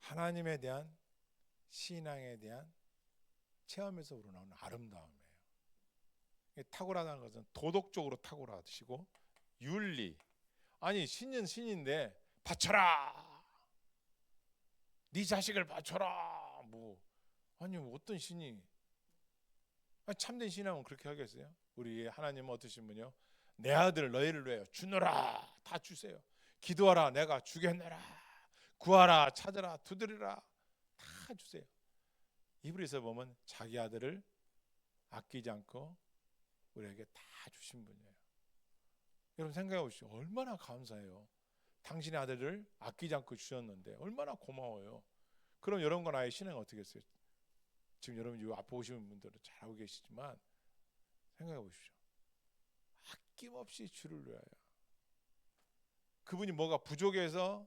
하나님에 대한 신앙에 대한 체험에서 우러나오는 아름다움이에요. 탁월하다는 것은 도덕적으로 탁월하시고 윤리, 아니 신은 신인데 바쳐라, 네 자식을 바쳐라, 뭐 아니 어떤 신이, 참된 신앙은 그렇게 하겠어요? 우리 하나님은 어떠신 분이요? 내 아들 너희를 위하여 주노라, 다 주세요. 기도하라, 내가 주겠노라. 구하라, 찾으라, 두드리라, 다 주세요. 이브리서 보면 자기 아들을 아끼지 않고 우리에게 다 주신 분이에요. 여러분 생각해 보시죠. 얼마나 감사해요. 당신의 아들을 아끼지 않고 주셨는데 얼마나 고마워요. 그럼 여러분과 나의 신앙은 어떻게 했어요? 지금 여러분 이 앞에 오시는 분들은 잘 알고 계시지만 생각해 보십시오. 아낌없이 주를 위하여. 그분이 뭐가 부족해서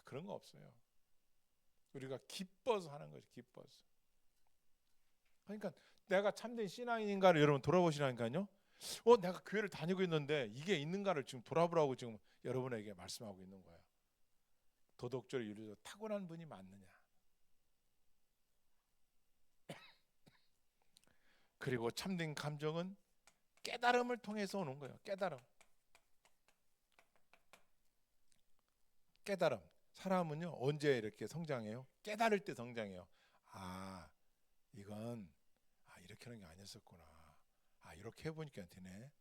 그런 거 없어요. 우리가 기뻐서 하는 거죠. 기뻐서. 그러니까 내가 참된 신앙인인가를 여러분 돌아보시라니까요. 내가 교회를 다니고 있는데 이게 있는가를 지금 돌아보라고 지금 여러분에게 말씀하고 있는 거예요. 도덕적으로 윤리적으로 탁월한 분이 맞느냐. 그리고 참된 감정은 깨달음을 통해서 오는 거예요. 깨달음. 사람은요 언제 이렇게 성장해요? 깨달을 때 성장해요. 이건 이렇게 하는 게 아니었었구나. 이렇게 해보니까 되네.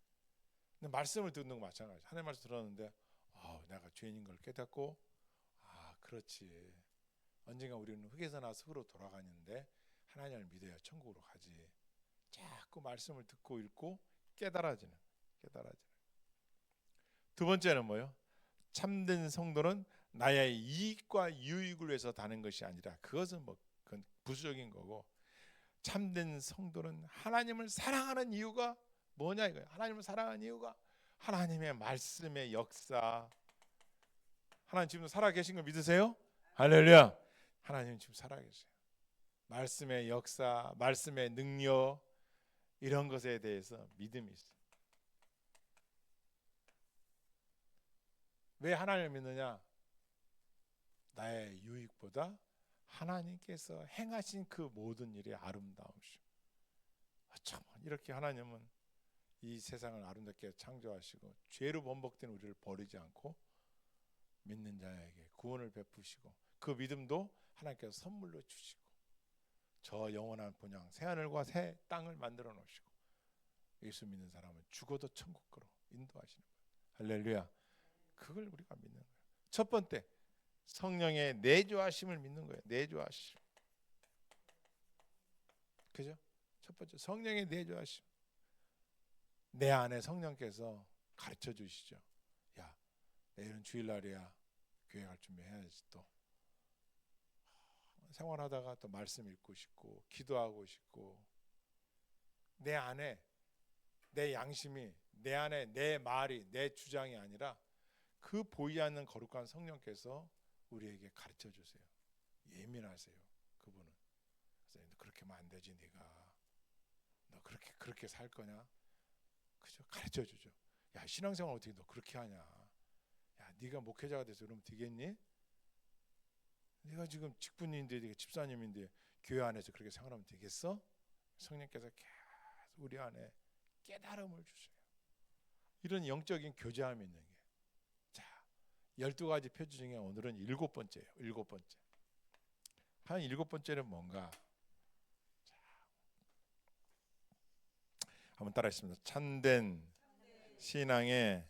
근데 말씀을 듣는 거 마찬가지. 하나님 말씀 들었는데 내가 죄인인 걸 깨닫고 그렇지. 언젠가 우리는 흙에서 나서 흙으로 돌아가는데 하나님을 믿어야 천국으로 가지. 자꾸 말씀을 듣고 읽고 깨달아지는. 두 번째는 뭐예요? 참된 성도는 나의 이익과 유익을 위해서 다는 것이 아니라 그것은 그건 부수적인 거고, 참된 성도는 하나님을 사랑하는 이유가 뭐냐 이거예요. 하나님을 사랑하는 이유가 하나님의 말씀의 역사. 하나님 지금 살아계신 거 믿으세요? 할렐루야. 하나님 지금 살아계세요. 말씀의 역사, 말씀의 능력, 이런 것에 대해서 믿음이 있어요. 왜 하나님을 믿느냐? 나의 유익보다 하나님께서 행하신 그 모든 일의 아름다움이죠. 참 이렇게 하나님은 이 세상을 아름답게 창조하시고 죄로 번복된 우리를 버리지 않고 믿는 자에게 구원을 베푸시고 그 믿음도 하나님께서 선물로 주시고 저 영원한 본향 새하늘과 새 땅을 만들어 놓으시고 예수 믿는 사람은 죽어도 천국으로 인도하시는 거예요. 할렐루야. 그걸 우리가 믿는 거예요. 첫 번째, 성령의 내주하심을 믿는 거예요. 내주하심. 그죠? 첫 번째, 성령의 내주하심. 내 안에 성령께서 가르쳐 주시죠. 야, 내일은 주일날이야. 교회 갈 준비해야지. 또 생활하다가 또 말씀 읽고 싶고 기도하고 싶고, 내 안에 내 양심이, 내 안에 내 말이, 내 주장이 아니라 그 보이지 않는 거룩한 성령께서 우리에게 가르쳐 주세요. 예민하세요. 그분은. 그래서 그렇게 하면 안 되지. 너 그렇게 살 거냐? 그죠? 가르쳐 주죠. 야, 신앙생활 어떻게 너 그렇게 하냐? 야, 네가 목회자가 돼서 그러면 되겠니? 네가 지금 직분인데, 집사님인데 교회 안에서 그렇게 생활하면 되겠어? 성령께서 계속 우리 안에 깨달음을 주세요. 이런 영적인 교제함이 있는 게. 자, 12가지 표지 중에 오늘은 7번째예요. 7번째. 한 7번째는 뭔가? 자, 한번 따라하겠습니다. 참된 신앙의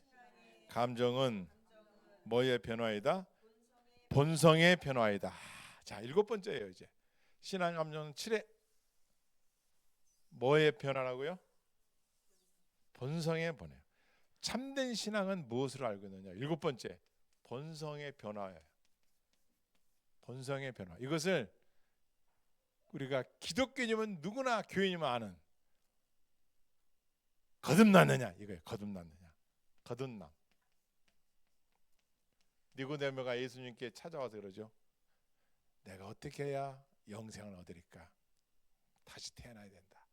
감정은 뭐의 변화이다? 본성의 변화이다. 자, 7번째예요. 이제 신앙 감정은 7회 뭐의 변화라고요? 본성의 변화. 참된 신앙은 무엇을 알고 있느냐? 7번째, 본성의 변화예요. 본성의 변화. 이것을 우리가 기독교인이면 누구나 교인이면 아는 거듭났느냐 이거예요. 거듭남. 니고데모가 예수님께 찾아와서 그러죠. 내가 어떻게 해야 영생을 얻으리까? 다시 태어나야 된다.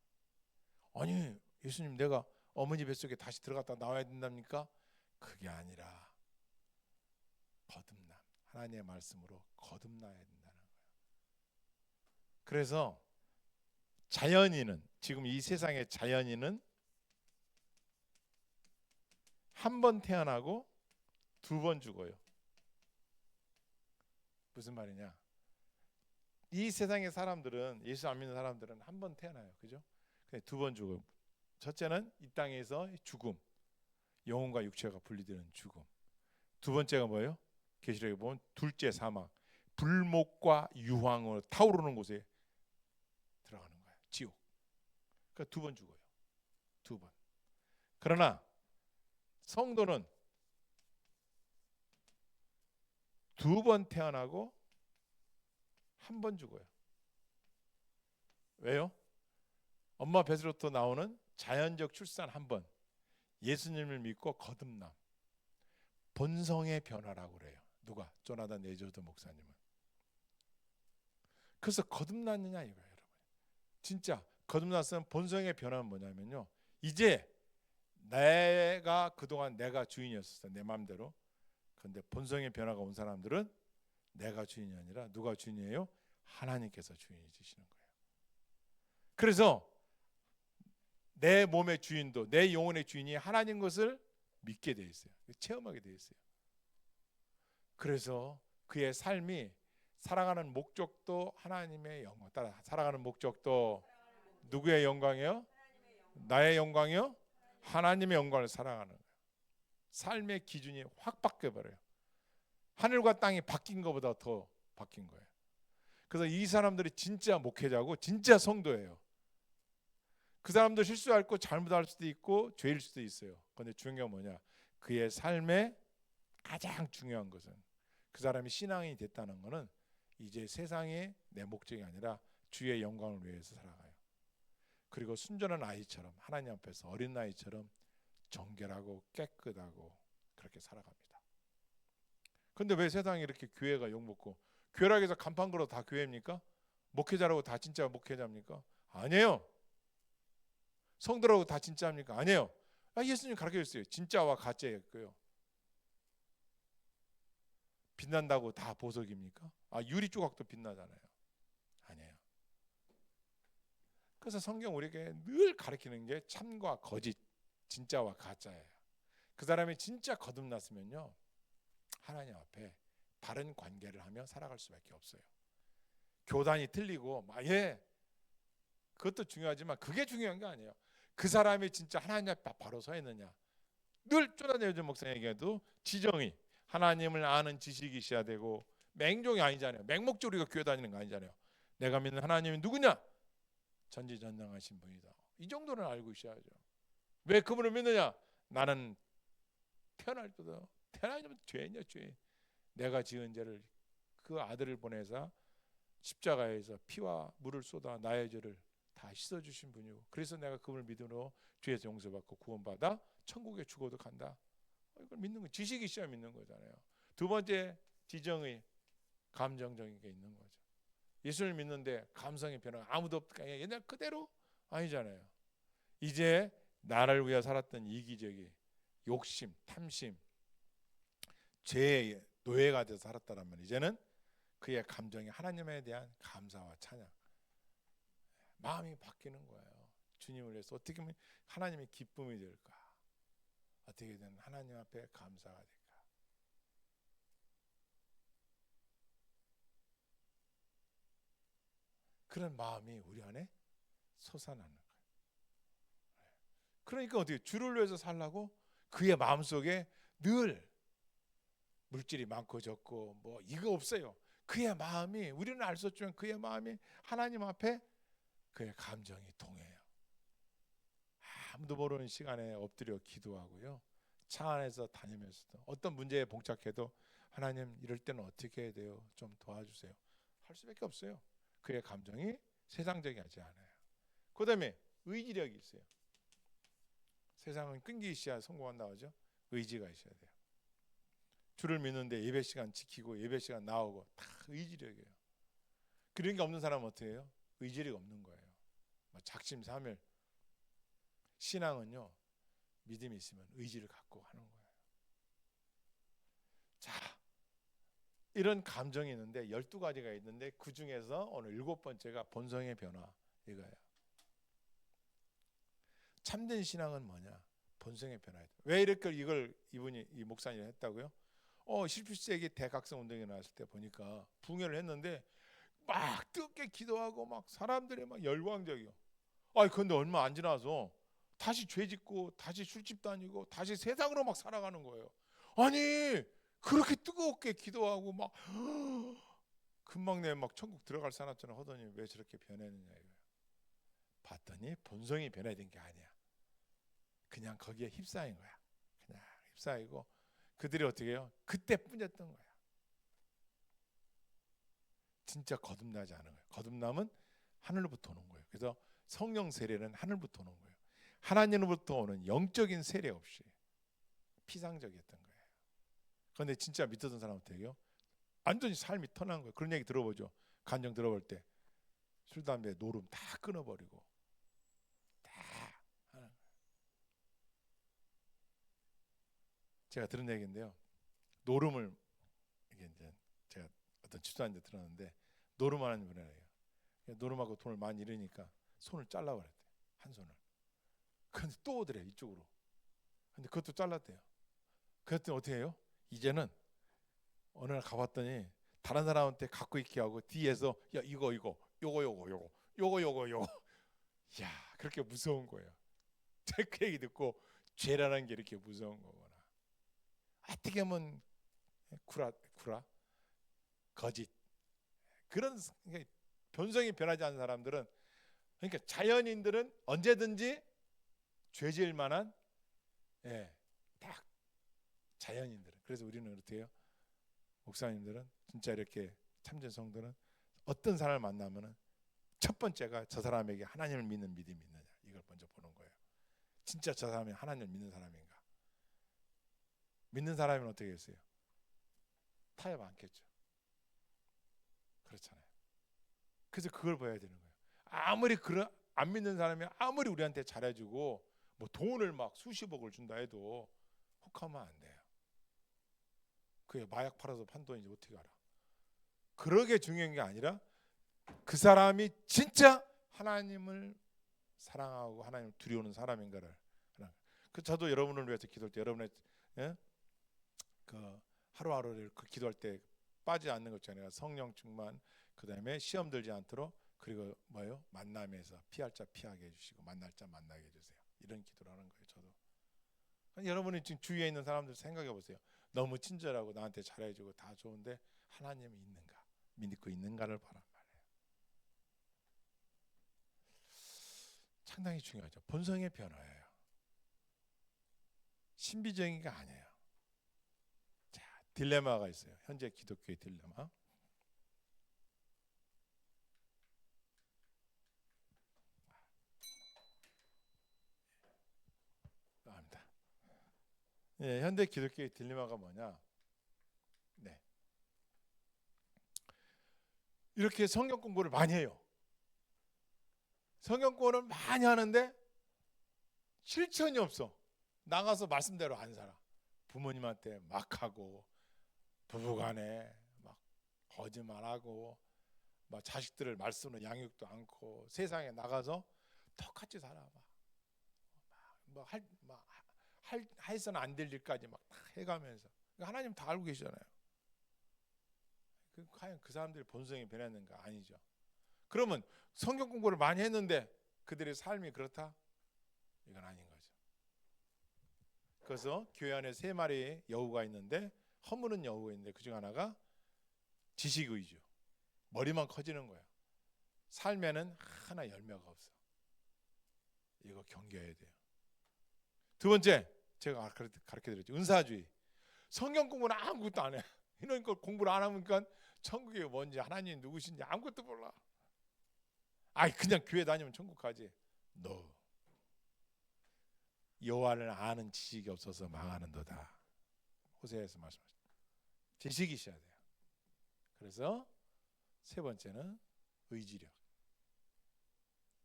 아니 예수님, 내가 어머니 뱃속에 다시 들어갔다 나와야 된답니까? 그게 아니라 거듭남. 하나님의 말씀으로 거듭나야 된다는 거예요. 그래서 자연인은, 지금 이 세상의 자연인은 한 번 태어나고 두 번 죽어요. 무슨 말이냐? 이 세상의 사람들은, 예수 안 믿는 사람들은 한 번 태어나요. 그죠? 근데 두 번 죽어요. 첫째는 이 땅에서 죽음, 영혼과 육체가 분리되는 죽음. 두 번째가 뭐예요? 계시록에 보면 둘째 사막, 불목과 유황으로 타오르는 곳에 들어가는 거예요. 지옥. 그러니까 두 번 죽어요. 두 번. 그러나 성도는 두 번 태어나고 한 번 죽어요. 왜요? 엄마 뱃으로부터 나오는 자연적 출산 한 번, 예수님을 믿고 거듭남, 본성의 변화라고 그래요. 누가? 조나단 에이저드 목사님은. 그래서 거듭났느냐 이거예요, 여러분. 진짜 거듭났으면 본성의 변화는 뭐냐면요, 이제 내가 그동안 내가 주인이었어, 내 마음대로. 그런데 본성의 변화가 온 사람들은 내가 주인이 아니라 누가 주인이에요? 하나님께서 주인이 되시는 거예요. 그래서 내 몸의 주인도, 내 영혼의 주인이 하나님 것을 믿게 돼 있어요. 체험하게 돼 있어요. 그래서 그의 삶이 살아가는 목적도 하나님의 영광 따라, 살아가는 목적도 누구의 영광이요? 나의 영광이요? 하나님의 영광을 살아가는 거예요. 삶의 기준이 확 바뀌어버려요. 하늘과 땅이 바뀐 것보다 더 바뀐 거예요. 그래서 이 사람들이 진짜 목회자고 진짜 성도예요. 그 사람도 실수할 거 잘못할 수도 있고 죄일 수도 있어요. 그런데 중요한 건 뭐냐? 그의 삶의 가장 중요한 것은 그 사람이 신앙이 됐다는 것은 이제 세상에 내 목적이 아니라 주의 영광을 위해서 살아가요. 그리고 순전한 아이처럼 하나님 앞에서 어린 아이처럼 정결하고 깨끗하고 그렇게 살아갑니다. 그런데 왜 세상에 이렇게 교회가 욕먹고, 교회락에서 간판 걸어 다 교회입니까? 목회자라고 다 진짜 목회자입니까? 아니에요. 성도라고 다 진짜입니까? 아니에요. 예수님 가르쳐줬어요. 진짜와 가짜가 있고요. 빛난다고 다 보석입니까? 유리 조각도 빛나잖아요. 아니에요. 그래서 성경 우리에게 늘 가르치는 게 참과 거짓, 진짜와 가짜예요. 그 사람이 진짜 거듭났으면요, 하나님 앞에 바른 관계를 하며 살아갈 수밖에 없어요. 교단이 틀리고 그것도 중요하지만 그게 중요한 게 아니에요. 그 사람이 진짜 하나님 앞에 바로 서 있느냐. 늘 조나단 에이저드 목사님에게도 지정이 하나님을 아는 지식이 있어야 되고, 맹종이 아니잖아요. 맹목적으로 우리가 교회 다니는 거 아니잖아요. 내가 믿는 하나님이 누구냐? 전지전능하신 분이다. 이 정도는 알고 있어야죠. 왜 그분을 믿느냐? 나는 태어날 때도 태어나면 죄냐 죄. 내가 지은 죄를 그 아들을 보내서 십자가에서 피와 물을 쏟아 나의 죄를 다 씻어주신 분이고, 그래서 내가 그분을 믿음으로 죄에서 용서받고 구원받아 천국에 죽어도 간다. 이걸 믿는 거, 지식이 있어야 믿는 거잖아요. 두 번째 지정의 감정적인 게 있는 거죠. 예수를 믿는데 감성의 변화가 아무도 없다. 옛날 그대로 아니잖아요. 이제 나를 위해 살았던 이기적인 욕심, 탐심, 죄의 노예가 돼서 살았다면 이제는 그의 감정이 하나님에 대한 감사와 찬양, 마음이 바뀌는 거예요. 주님을 위해서 어떻게 하면 하나님의 기쁨이 될까? 어떻게든 하나님 앞에 감사가 될까? 그런 마음이 우리 안에 솟아나는 거예요. 그러니까 어떻게 주를 위해서 살라고 그의 마음속에 늘 물질이 많고 적고 뭐 이거 없어요. 그의 마음이, 우리는 알 수 없지만 그의 마음이 하나님 앞에 그의 감정이 동해요. 아무도 모르는 시간에 엎드려 기도하고요. 차 안에서 다니면서도 어떤 문제에 봉착해도 하나님 이럴 때는 어떻게 해야 돼요? 좀 도와주세요. 할 수밖에 없어요. 그의 감정이 세상적이지 않아요. 그 다음에 의지력이 있어요. 세상은 끈기 있어야 성공한다고 하죠. 의지가 있어야 돼요. 주를 믿는데 예배 시간 지키고 예배 시간 나오고 다 의지력이에요. 그런 게 없는 사람은 어떻게 해요? 의지력이 없는 거예요. 작심삼일. 신앙은요, 믿음이 있으면 의지를 갖고 하는 거예요. 자, 이런 감정이 있는데 12가지가 있는데 그 중에서 오늘 7번째가 본성의 변화 이거예요. 참된 신앙은 뭐냐? 본성의 변화예요. 왜 이렇게 이걸 이분이 이 목사님이 했다고요? 17세기 대각성 운동이 나왔을 때 보니까 붕괴를 했는데 막 뜨겁게 기도하고 막 사람들이 막 열광적이요. 근데 얼마 안 지나서 다시 죄 짓고 다시 술집 다니고 다시 세상으로 막 살아가는 거예요. 아니 그렇게 뜨겁게 기도하고 막 금방 내 막 천국 들어갈 사람처럼 하더니 왜 저렇게 변했느냐 이거예요. 봤더니 본성이 변화된 게 아니야. 그냥 거기에 휩싸인 거야. 그냥 휩싸이고 그들이 어떻게 해요? 그때 뿐이었던 거야. 진짜 거듭나지 않은 거예요. 거듭남은 하늘로부터 오는 거예요. 그래서 성령 세례는 하늘부터 오는 거예요. 하나님으로부터 오는 영적인 세례 없이 피상적이었던 거예요. 그런데 진짜 믿었던 사람한테요 완전히 삶이 터난 거예요. 그런 얘기 들어보죠. 간증 들어볼 때 술, 담배, 노름 다 끊어버리고 다 하는 거예요. 제가 들은 얘기인데요. 노름을 이게 이제 제가 어떤 집사님한테 들었는데 노름하는 분이에요. 노름하고 돈을 많이 잃으니까 손을 잘라버렸대요. 한 손을. 근데 또 오더래요. 이쪽으로. 근데 그것도 잘랐대요. 그랬더니 어떻게 해요? 이제는 어느 날 가봤더니 다른 사람한테 갖고 있게 하고 뒤에서 야 이거 요거 야 그렇게 무서운 거예요. 제가 그 얘기 듣고 죄라는 게 이렇게 무서운 거구나. 어떻게 하면 구라 거짓 그런 본성이 변하지 않는 사람들은 그러니까 자연인들은 언제든지 죄질 만한 딱 자연인들은. 그래서 우리는 어떻게 해요? 목사님들은 진짜 이렇게 참된 성도는 어떤 사람을 만나면은 첫 번째가 저 사람에게 하나님을 믿는 믿음이 있느냐 이걸 먼저 보는 거예요. 진짜 저 사람이 하나님을 믿는 사람인가? 믿는 사람은 어떻게 했어요? 타협 않겠죠. 그렇잖아요. 그래서 그걸 봐야 되는 거예요. 아무리 안 믿는 사람이 아무리 우리한테 잘해주고 뭐 돈을 막 수십억을 준다 해도 혹하면 안 돼요. 그게 마약 팔아서 판 돈인지 어떻게 알아? 그러게 중요한 게 아니라 그 사람이 진짜 하나님을 사랑하고 하나님을 두려우는 사람인가를. 저도 여러분을 위해서 기도할 때 여러분의 그 하루하루를 그 기도할 때 빠지지 않는 것 중에 성령 충만, 그 다음에 시험 들지 않도록, 그리고 뭐예요? 만남에서 피할 자 피하게 해주시고 만날 자 만나게 해주세요. 이런 기도를 하는 거예요. 저도. 여러분이 지금 주위에 있는 사람들 생각해 보세요. 너무 친절하고 나한테 잘해주고 다 좋은데 하나님이 있는가, 믿고 있는가를 보란 말이에요. 상당히 중요하죠. 본성의 변화예요. 신비적인 게 아니에요. 자, 딜레마가 있어요. 현재 기독교의 딜레마. 현대 기독교의 딜레마가 뭐냐? 이렇게 성경 공부를 많이 해요. 성경 공부를 많이 하는데 실천이 없어. 나가서 말씀대로 안 살아. 부모님한테 막 하고, 부부간에 막 거짓말하고, 막 자식들을 말씀으로 양육도 않고, 세상에 나가서 똑같이 살아. 해서는 안 될 일까지 막 해가면서. 하나님 다 알고 계시잖아요. 과연 그 사람들의 본성이 변했는가? 아니죠. 그러면 성경 공부를 많이 했는데 그들의 삶이 그렇다? 이건 아닌 거죠. 그래서 교회 안에 3마리의 여우가 있는데, 허무는 여우가 있는데 그중 하나가 지식 위주, 머리만 커지는 거예요. 삶에는 하나 열매가 없어. 이거 경계해야 돼요. 두 번째, 제가 가르쳐드렸죠. 은사주의. 성경 공부는 아무것도 안 해. 이런 걸 공부를 안 하니까 천국이 뭔지, 하나님 누구신지 아무것도 몰라. 그냥 교회 다니면 천국 가지. No. 여호와를 아는 지식이 없어서 망하는도다. 호세아에서 말씀하셨죠. 지식이 있어야 돼요. 그래서 세 번째는 의지력,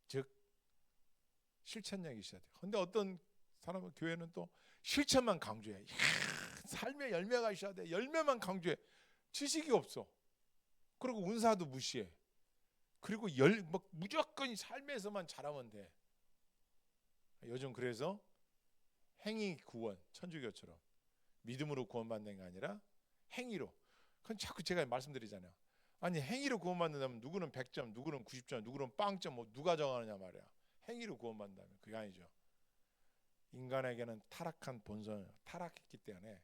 즉 실천력이 있어야 돼요. 근데 어떤 사람은 교회는 또 실천만 강조해. 삶의 열매가 있어야 돼. 열매만 강조해. 지식이 없어. 그리고 은사도 무시해. 그리고 무조건 삶에서만 잘하면 돼. 요즘 그래서 행위 구원, 천주교처럼 믿음으로 구원받는 게 아니라 행위로. 그건 자꾸 제가 말씀드리잖아요. 아니 행위로 구원받는다면 누구는 100점, 누구는 90점, 누구는 빵점, 뭐 누가 정하느냐 말이야. 행위로 구원받는다면 그게 아니죠. 인간에게는 타락한 본성, 타락했기 때문에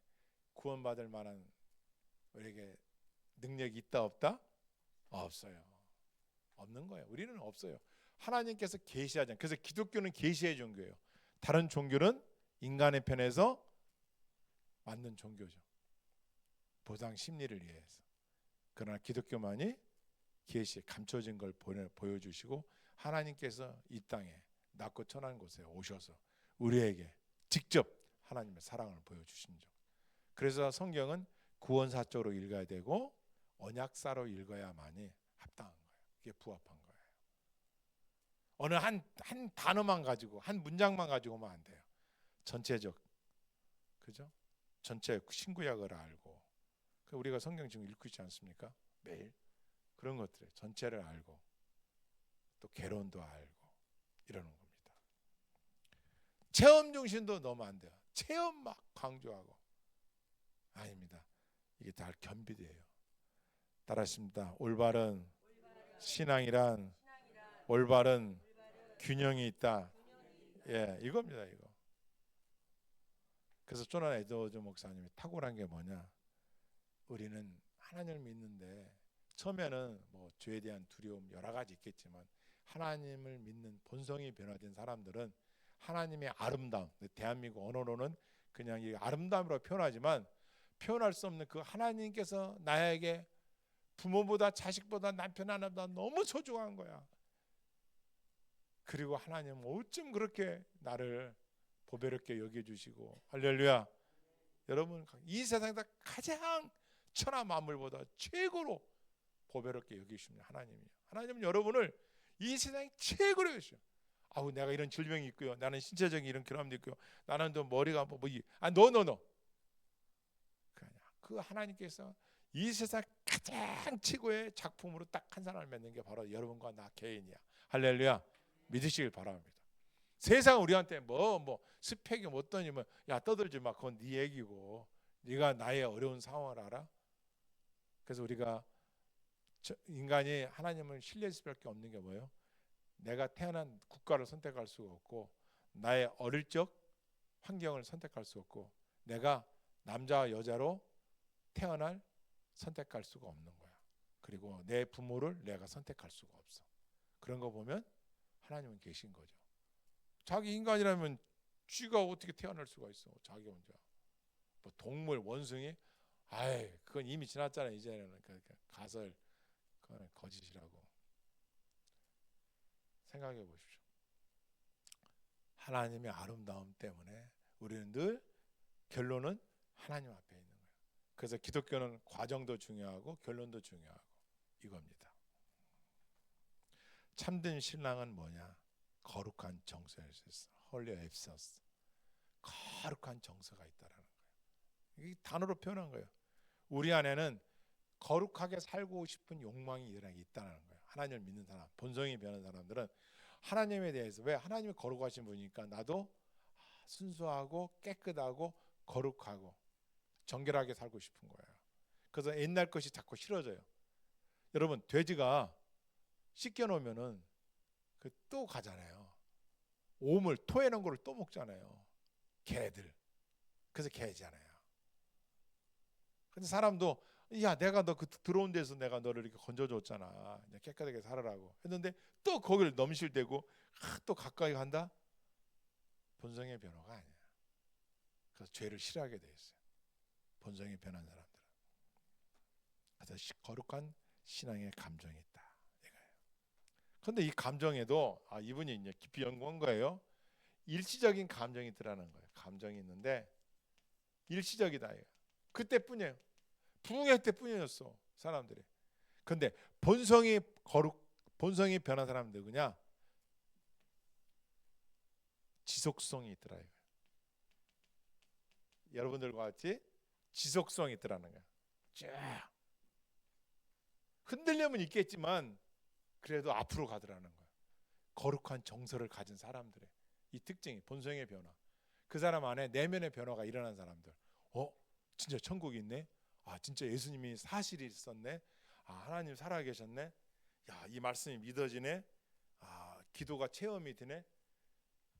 구원받을 만한 우리에게 능력이 있다 없다? 없어요. 없는 거예요. 우리는 없어요. 하나님께서 계시하지 않아요. 그래서 기독교는 계시의 종교예요. 다른 종교는 인간의 편에서 만든 종교죠. 보상 심리를 위해서. 그러나 기독교만이 계시 감춰진 걸 보여주시고 하나님께서 이 땅에 낮고 천한 곳에 오셔서 우리에게 직접 하나님의 사랑을 보여주신 점. 그래서 성경은 구원사적으로 읽어야 되고 언약사로 읽어야만이 합당한 거예요. 그게 부합한 거예요. 어느 한 단어만 가지고 한 문장만 가지고만 안 돼요. 전체적, 그죠? 전체 신구약을 알고 우리가 성경 지금 읽고 있지 않습니까? 매일 그런 것들 전체를 알고 또 개론도 알고 이러는 겁니다. 체험 중심도 너무 안 돼요. 체험 막 강조하고 아닙니다. 이게 다 겸비돼요. 따라하십니다. 올바른 신앙이란 올바른 균형이 있다. 예, 이겁니다. 이거. 그래서 조난 에드워즈 목사님이 탁월한 게 뭐냐? 우리는 하나님을 믿는데 처음에는 뭐 죄에 대한 두려움 여러 가지 있겠지만 하나님을 믿는 본성이 변화된 사람들은 하나님의 아름다움, 대한민국 언어로는 그냥 이 아름다움으로 표현하지만 표현할 수 없는 그 하나님께서 나에게 부모보다 자식보다 남편 하나보다 너무 소중한 거야. 그리고 하나님은 어쩜 그렇게 나를 보배롭게 여겨주시고 할렐루야. 여러분 이 세상에서 가장 천하 만물보다 최고로 보배롭게 여기십니다. 하나님이요. 하나님은 여러분을 이 세상에 최고로 여기셔. 아우 내가 이런 질병이 있고요. 나는 신체적인 이런 결함도 있고요. 나는 또 머리가 너. 그 하나님께서 이 세상 가장 최고의 작품으로 딱 한 사람을 맺는 게 바로 여러분과 나 개인이야. 할렐루야. 믿으시길 바랍니다. 세상 우리한테 뭐 스펙이 어떠니 야 떠들지 마. 그건 네 얘기고 네가 나의 어려운 상황을 알아? 그래서 우리가 인간이 하나님을 신뢰할 수밖에 없는 게 뭐예요? 내가 태어난 국가를 선택할 수가 없고 나의 어릴 적 환경을 선택할 수 없고 내가 남자와 여자로 태어날 선택할 수가 없는 거야. 그리고 내 부모를 내가 선택할 수가 없어. 그런 거 보면 하나님은 계신 거죠. 자기 인간이라면 쥐가 어떻게 태어날 수가 있어? 자기 혼자. 뭐 동물, 원숭이? 아이, 그건 이미 지났잖아. 이제는 그러니까 가설, 그건 거짓이라고. 생각해 보십시오. 하나님의 아름다움 때문에 우리는 늘 결론은 하나님 앞에 있는 거예요. 그래서 기독교는 과정도 중요하고 결론도 중요하고 이겁니다. 참된 신랑은 뭐냐? 거룩한 정서에 있어. 홀리 앱서스. 거룩한 정서가 있다라는 거예요. 이 단어로 표현한 거예요. 우리 안에는 거룩하게 살고 싶은 욕망이 있다는 거예요. 하나님을 믿는 사람, 본성이 변한 사람들은 하나님에 대해서 왜 하나님이 거룩하신 분이니까 나도 순수하고 깨끗하고 거룩하고 정결하게 살고 싶은 거예요. 그래서 옛날 것이 자꾸 싫어져요. 여러분 돼지가 씻겨 놓으면은 또 가잖아요. 오물 토해놓은 거를 또 먹잖아요. 개들. 그래서 개잖아요. 근데 사람도 야 내가 너 그 들어온 데서 내가 너를 이렇게 건져줬잖아. 이제 깨끗하게 살아라고 했는데 또 거기를 넘실대고 또 가까이 간다. 본성의 변화가 아니야. 그래서 죄를 싫어하게 돼 있어요. 본성이 변한 사람들은. 그래서 거룩한 신앙의 감정이 있다. 이거예요. 그런데 이 감정에도 이분이 이제 깊이 연구한 거예요. 일시적인 감정이 있더라는 거예요. 감정이 있는데 일시적이다. 이거. 그때뿐이에요. 부흥회 때뿐이었어 사람들이. 그런데 본성이 변한 사람들 그냥 지속성이 있더라. 이거. 여러분들과 같이 지속성이 있더라는 거야. 쭉 흔들림은 있겠지만 그래도 앞으로 가더라는 거예요. 거룩한 정서를 가진 사람들의 이 특징이 본성의 변화. 그 사람 안에 내면의 변화가 일어난 사람들. 진짜 천국이 있네. 진짜 예수님이 사실이 있었네. 하나님 살아계셨네. 이 말씀이 믿어지네. 기도가 체험이 되네.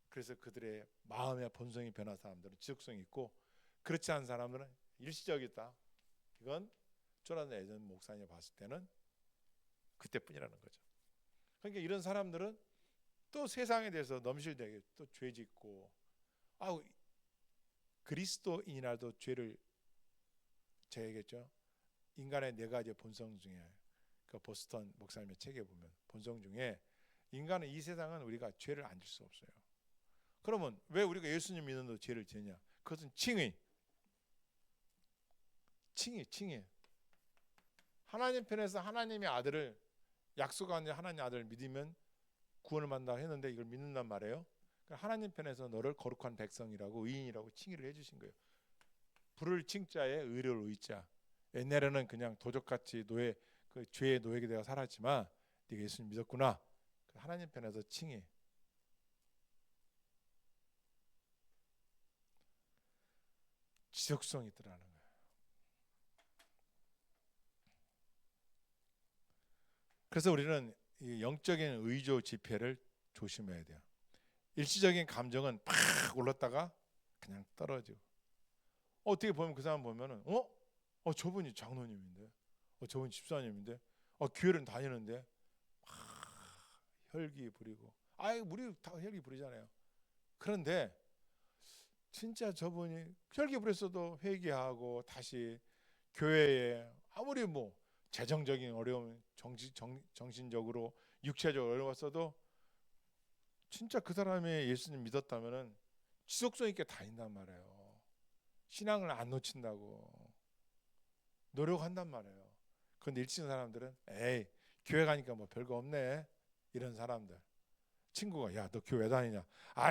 그래서 그들의 마음의 본성이 변한 사람들은 지속성이 있고, 그렇지 않은 사람들은 일시적이다. 이건 조나단 에덴 목사님 봤을 때는 그때뿐이라는 거죠. 그러니까 이런 사람들은 또 세상에 대해서 넘실대게 또 죄짓고, 그리스도인이라도 죄를 저야겠죠. 인간의 네 가지 본성 중에, 그 보스턴 목사님의 책에 보면 본성 중에 인간은, 이 세상은 우리가 죄를 안 질 수 없어요. 그러면 왜 우리가 예수님 믿는다고 죄를 지냐? 그것은 칭의. 하나님 편에서 하나님의 아들을, 약속한 하나님 아들을 믿으면 구원을 받는다고 했는데 이걸 믿는단 말이에요. 그러니까 하나님 편에서 너를 거룩한 백성이라고, 의인이라고 칭의를 해주신 거예요. 불을 칭자에 의를 의자. 옛날에는 그냥 도적같이 그 죄의 노예가 되어 살았지만 네가 예수님 믿었구나. 하나님 편에서 칭의. 지속성이 있더라는 거예요. 그래서 우리는 이 영적인 의조 지폐를 조심해야 돼요. 일시적인 감정은 팍 올랐다가 그냥 떨어지고, 어떻게 보면 그 사람 보면은 저분이 장로님인데, 저분 집사님인데, 교회는 다니는데 혈기 부리고, 우리 다 혈기 부리잖아요. 그런데 진짜 저분이 혈기 부렸어도 회개하고 다시 교회에, 아무리 뭐 재정적인 어려움, 정신적으로 육체적으로 어려웠어도 진짜 그 사람이 예수님 믿었다면은 지속성 있게 다닌단 말이에요. 신앙을 안 놓친다고 노력한단 말이에요. 그런데 일치는 사람들은 교회 가니까 뭐 별거 없네, 이런 사람들. 친구가 야 너 교회 다니냐?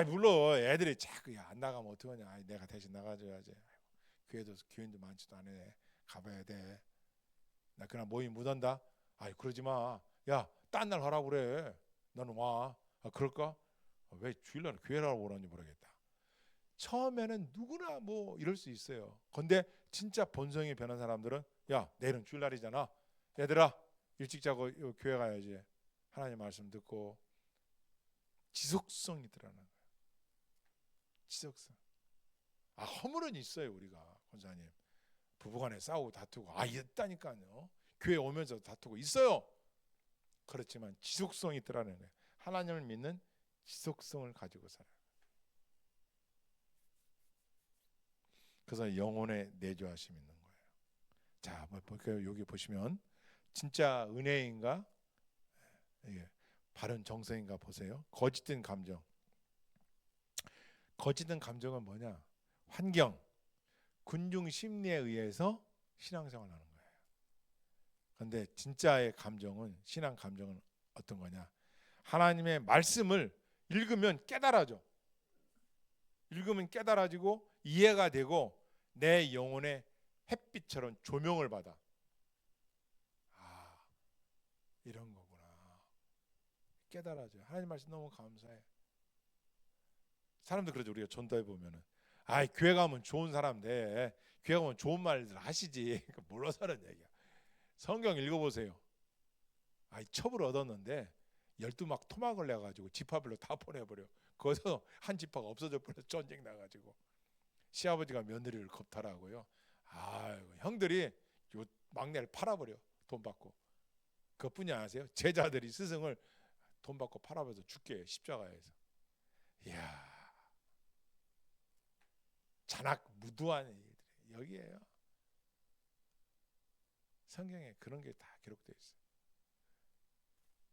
물론 애들이 자꾸 안 나가면 어떡하냐. 내가 대신 나가줘야지. 교회도 교인도 많지도 않네. 가봐야 돼. 나 그냥 모임 못 한다. 그러지 마. 야 딴 날 하라고 그래. 너는 와. 그럴까? 왜 주일날 교회라고 오라는지 모르겠다. 처음에는 누구나 뭐 이럴 수 있어요. 근데 진짜 본성이 변한 사람들은 야 내일은 주일날이잖아. 얘들아 일찍 자고 교회 가야지. 하나님 말씀 듣고. 지속성이 드러나는 거예요. 지속성. 허물은 있어요. 우리가 권사님 부부간에 싸우고 다투고 있다니까요. 교회 오면서 다투고 있어요. 그렇지만 지속성이 드러나는 거예요. 하나님을 믿는 지속성을 가지고 살아요. 그래서 영혼의 내조하심이 있는 거예요. 자, 볼까요? 여기 보시면 진짜 은혜인가, 바른 정서인가 보세요. 거짓된 감정. 거짓된 감정은 뭐냐? 환경, 군중 심리에 의해서 신앙생활을 하는 거예요. 그런데 진짜의 감정은, 신앙 감정은 어떤 거냐? 하나님의 말씀을 읽으면 깨달아져. 읽으면 깨달아지고 이해가 되고 내 영혼의 햇빛처럼 조명을 받아. 이런 거구나. 깨달아져요. 하나님 말씀 너무 감사해. 사람들 그러죠. 우리가 전도해 보면은 교회 가면 좋은 사람 돼. 교회 가면 좋은 말들 하시지. 몰라서 하는 얘기야. 성경 읽어보세요. 첩을 얻었는데 12막 토막을 내가지고 지파별로 다 보내버려. 거기서 한 지파가 없어져 버려. 전쟁 나가지고 시아버지가 며느리를 겁탈하고요. 형들이 요 막내를 팔아버려. 돈 받고. 그것뿐이 아세요? 제자들이 스승을 돈 받고 팔아버려서 죽게 해요. 십자가에서. 이야, 잔악 무도한 얘기들이 여기에요. 성경에 그런 게 다 기록되어 있어요.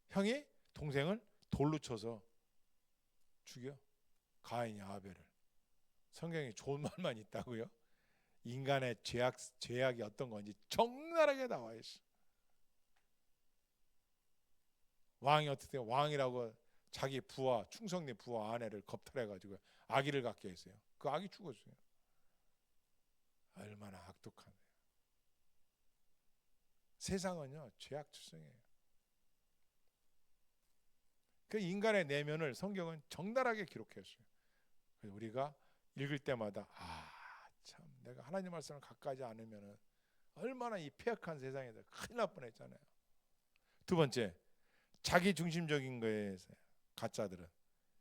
형이 동생을 돌로 쳐서 죽여. 가인이 아벨을. 성경에 좋은 말만 있다고요? 인간의 죄악이 어떤 건지 적나라하게 나와 있어. 왕이 어떻게 왕이라고 자기 부하, 충성된 부하 아내를 겁탈해가지고 아기를 갖게 했어요. 그 아기 죽었어요. 얼마나 악독한데요. 세상은요 죄악 투성이에요. 그 인간의 내면을 성경은 적나라하게 기록했어요. 그래서 우리가 읽을 때마다 참 내가 하나님 말씀을 갖가지 않으면 얼마나 이 폐역한 세상에서 큰일 날 뻔했잖아요. 두 번째, 자기 중심적인 거에 가짜들은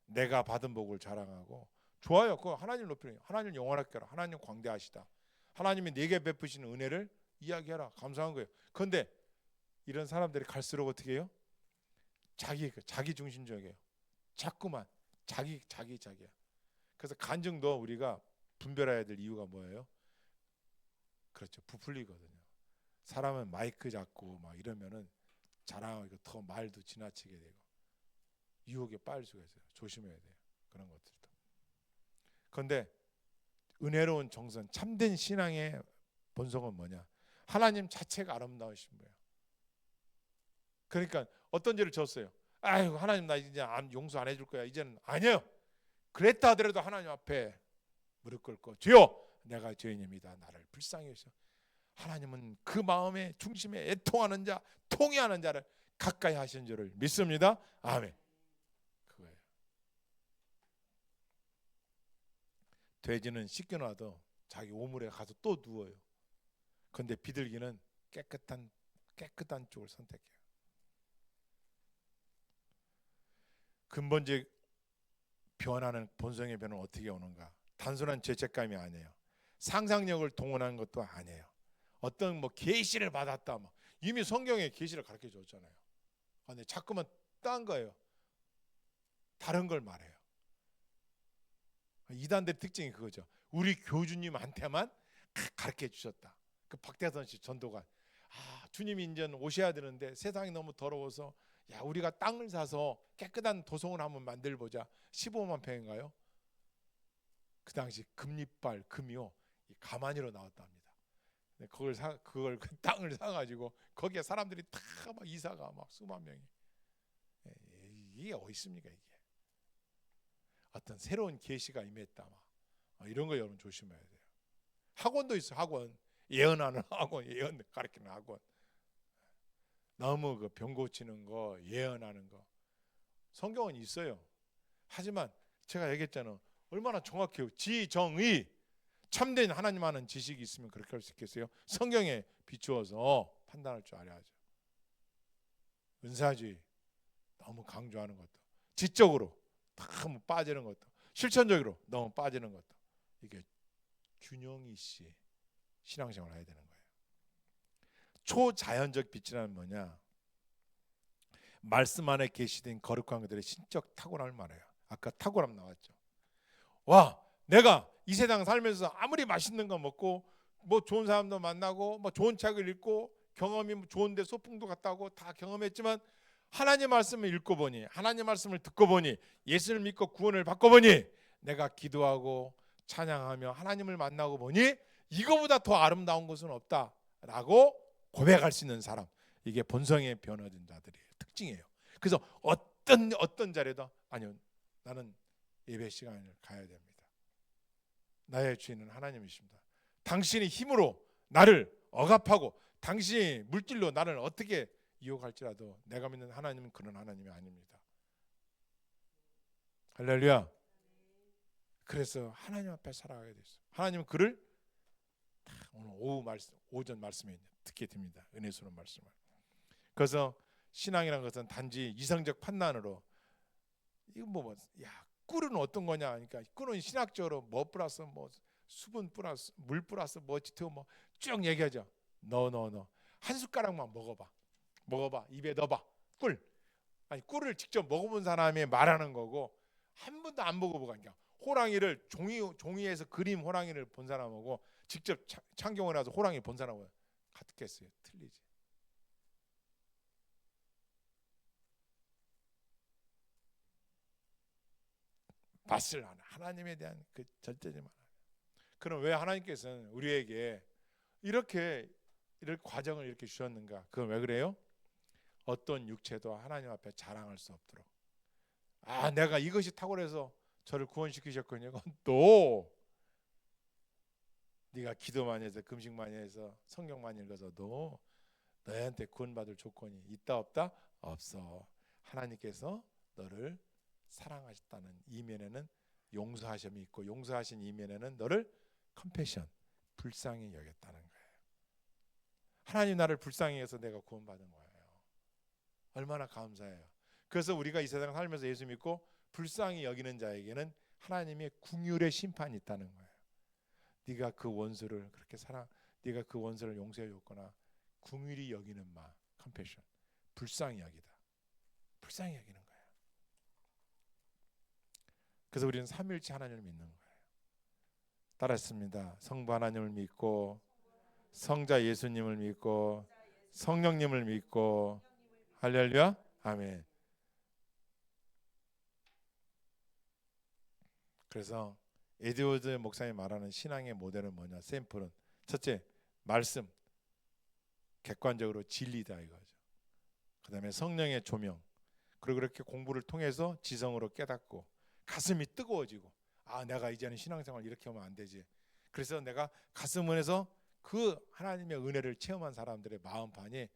내가 받은 복을 자랑하고, 좋아요. 그거 하나님 높이는, 하나님 영원하게 하라, 하나님 광대하시다, 하나님이 내게 베푸시는 은혜를 이야기하라, 감사한 거예요. 그런데 이런 사람들이 갈수록 어떻게 해요? 자기 중심적이에요. 자꾸만 자기야. 그래서 간증도 우리가 분별해야 될 이유가 뭐예요? 그렇죠, 부풀리거든요. 사람은 마이크 잡고 막 이러면은 자랑하고 더 말도 지나치게 되고 유혹에 빠질 수가 있어요. 조심해야 돼요, 그런 것들도. 그런데 은혜로운 정선, 참된 신앙의 본성은 뭐냐? 하나님 자체가 아름다우신 거예요. 그러니까 어떤 죄를 졌어요. 아이고 하나님 나 이제 용서 안 해줄 거야. 이제는 아니에요. 그랬다 하더라도 하나님 앞에 무릎 꿇고 주여 내가 죄인입니다, 나를 불쌍히 여기소. 하나님은 그 마음의 중심에 애통하는 자, 통회하는 자를 가까이 하신 줄을 믿습니다. 아멘. 그거예요. 돼지는 씻겨놔도 자기 오물에 가서 또 누워요. 그런데 비둘기는 깨끗한 쪽을 선택해요. 근본적 변화는, 본성의 변화는 어떻게 오는가? 단순한 죄책감이 아니에요. 상상력을 동원하는 것도 아니에요. 어떤 계시를 받았다, 이미 성경에 계시를 가르쳐 줬잖아요. 근데 자꾸만 딴 거예요. 다른 걸 말해요. 이단들의 특징이 그거죠. 우리 교주님한테만 가르쳐 주셨다. 그 박대선 씨 전도관, 주님이 이제 오셔야 되는데 세상이 너무 더러워서 야 우리가 땅을 사서 깨끗한 도성을 한번 만들보자. 15만 평인가요? 그 당시 금리빨 금이요 가마니로 나왔답니다. 그걸 그 땅을 사가지고 거기에 사람들이 다 막 이사가 막 수만 명이. 이게 어디 있습니까? 이게 어떤 새로운 계시가 임했다, 이런 거 여러분 조심해야 돼요. 학원도 있어. 학원 예언하는 학원, 예언 가르치는 학원. 너무 그 병 고치는 거, 예언하는 거 성경은 있어요. 하지만 제가 얘기했잖아요. 얼마나 정확해요. 지정의, 참된 하나님 아는 지식이 있으면 그렇게 할 수 있겠어요? 성경에 비추어서 판단할 줄 알아야죠. 은사주의 너무 강조하는 것도, 지적으로 너무 빠지는 것도, 실천적으로 너무 빠지는 것도, 이게 균형이 씨 신앙생활을 해야 되는 거예요. 초자연적 빛이라는 뭐냐? 말씀 안에 계시된 거룩한 것들의 신적 탁월함을 말해요. 아까 탁월함 나왔죠. 와, 내가 이 세상 살면서 아무리 맛있는 거 먹고 좋은 사람도 만나고 좋은 책을 읽고 경험이 좋은데 소풍도 갔다 오고 다 경험했지만 하나님 말씀을 읽고 보니, 하나님 말씀을 듣고 보니, 예수를 믿고 구원을 받고 보니, 내가 기도하고 찬양하며 하나님을 만나고 보니 이거보다 더 아름다운 것은 없다라고 고백할 수 있는 사람, 이게 본성에 변화된 자들이에요. 특징이에요. 그래서 어떤 자리도 아니요, 나는 예배 시간을 가야 됩니다. 나의 주인은 하나님이십니다. 당신의 힘으로 나를 억압하고 당신의 물질로 나를 어떻게 유혹할지라도 내가 믿는 하나님은 그런 하나님이 아닙니다. 할렐루야. 그래서 하나님 앞에 살아가게 됐어요. 하나님은 그를 오늘 오전 말씀에 듣게 됩니다. 은혜스러운 말씀을. 그래서 신앙이라는 것은 단지 이성적 판단으로 이거 꿀은 어떤 거냐 하니까, 꿀은 신학적으로 플러스 수분 플러스 물 플러스 쭉 얘기하죠. 너 한 숟가락만 먹어봐, 입에 넣어봐. 꿀을 직접 먹어본 사람이 말하는 거고, 한 번도 안 먹어보고, 그러니까 호랑이를 종이에서 그림 호랑이를 본 사람하고 직접 창경을 해서 호랑이 본 사람하고 같겠어요? 틀리지. 맛을 아는 하나님에 대한 그 절대적인 말. 그럼 왜 하나님께서는 우리에게 이렇게 이런 과정을 이렇게 주셨는가? 그건 왜 그래요? 어떤 육체도 하나님 앞에 자랑할 수 없도록. 내가 이것이 탁월해서 저를 구원시키셨군요. 또 네가 기도 많이 해서 금식 많이 해서 성경 많이 읽어서도 너희한테 구원받을 조건이 있다 없다? 없어. 하나님께서 너를 사랑하셨다는 이면에는 용서하심이 있고, 용서하신 이면에는 너를 컴패션, 불쌍히 여겼다는 거예요. 하나님 나를 불쌍히 여겨서 내가 구원받은 거예요. 얼마나 감사해요. 그래서 우리가 이 세상 살면서 예수 믿고 불쌍히 여기는 자에게는 하나님의 긍휼의 심판이 있다는 거예요. 네가 그 원수를 그렇게 네가 그 원수를 용서해 줬거나 긍휼히 여기는 마, 컴패션, 불쌍히 여기다. 불쌍히 여기는 거예요. 그래서 우리는 삼위일체 하나님을 믿는 거예요. 따랐습니다. 성부 하나님을 믿고, 성자 예수님을 믿고, 성령님을 믿고, 할렐루야, 아멘. 그래서 에드워드 목사님이 말하는 신앙의 모델은 뭐냐? 샘플은 첫째, 말씀, 객관적으로 진리다 이거죠. 그 다음에 성령의 조명, 그리고 그렇게 공부를 통해서 지성으로 깨닫고 가슴이 뜨거워지고, 아 내가 이제는 신앙생활 이렇게 하면 안 되지. 그래서 내가 가슴은에서 그 하나님의 은혜를 체험한 사람들의 마음판이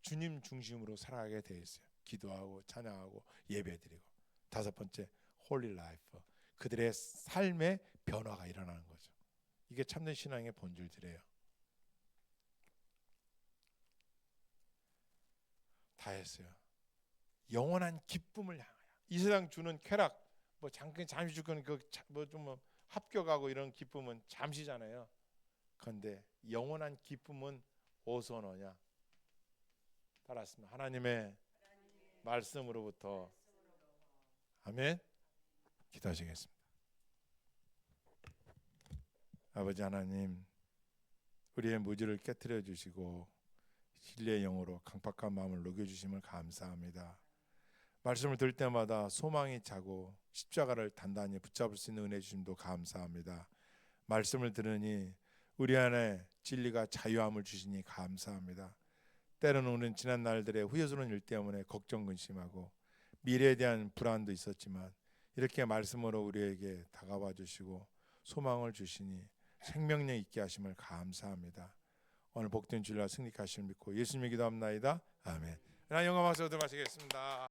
주님 중심으로 살아가게 돼 있어요. 기도하고 찬양하고 예배드리고. 다섯 번째, 홀리 라이프, 그들의 삶의 변화가 일어나는 거죠. 이게 참된 신앙의 본질들이에요. 다 했어요. 영원한 기쁨을 향하여. 이 세상 주는 쾌락, 뭐 잠시 주는 그뭐좀 합격하고 이런 기쁨은 잠시잖아요. 그런데 영원한 기쁨은 어디서 오느냐? 따라했습니다. 하나님의 말씀으로부터. 아멘. 기도하시겠습니다. 아버지 하나님, 우리의 무지를 깨트려 주시고 진리의 영으로 강팍한 마음을 녹여주심을 감사합니다. 말씀을 들을 때마다 소망이 차고 십자가를 단단히 붙잡을 수 있는 은혜 주심도 감사합니다. 말씀을 들으니 우리 안에 진리가 자유함을 주시니 감사합니다. 때로는 우리는 지난 날들의 후회스러운 일 때문에 걱정 근심하고 미래에 대한 불안도 있었지만 이렇게 말씀으로 우리에게 다가와 주시고 소망을 주시니 생명력 있게 하심을 감사합니다. 오늘 복된 주일날 승리하심을 믿고 예수님의 기도합나이다. 아멘. 하나님 영광 박수 얻어 마시겠습니다.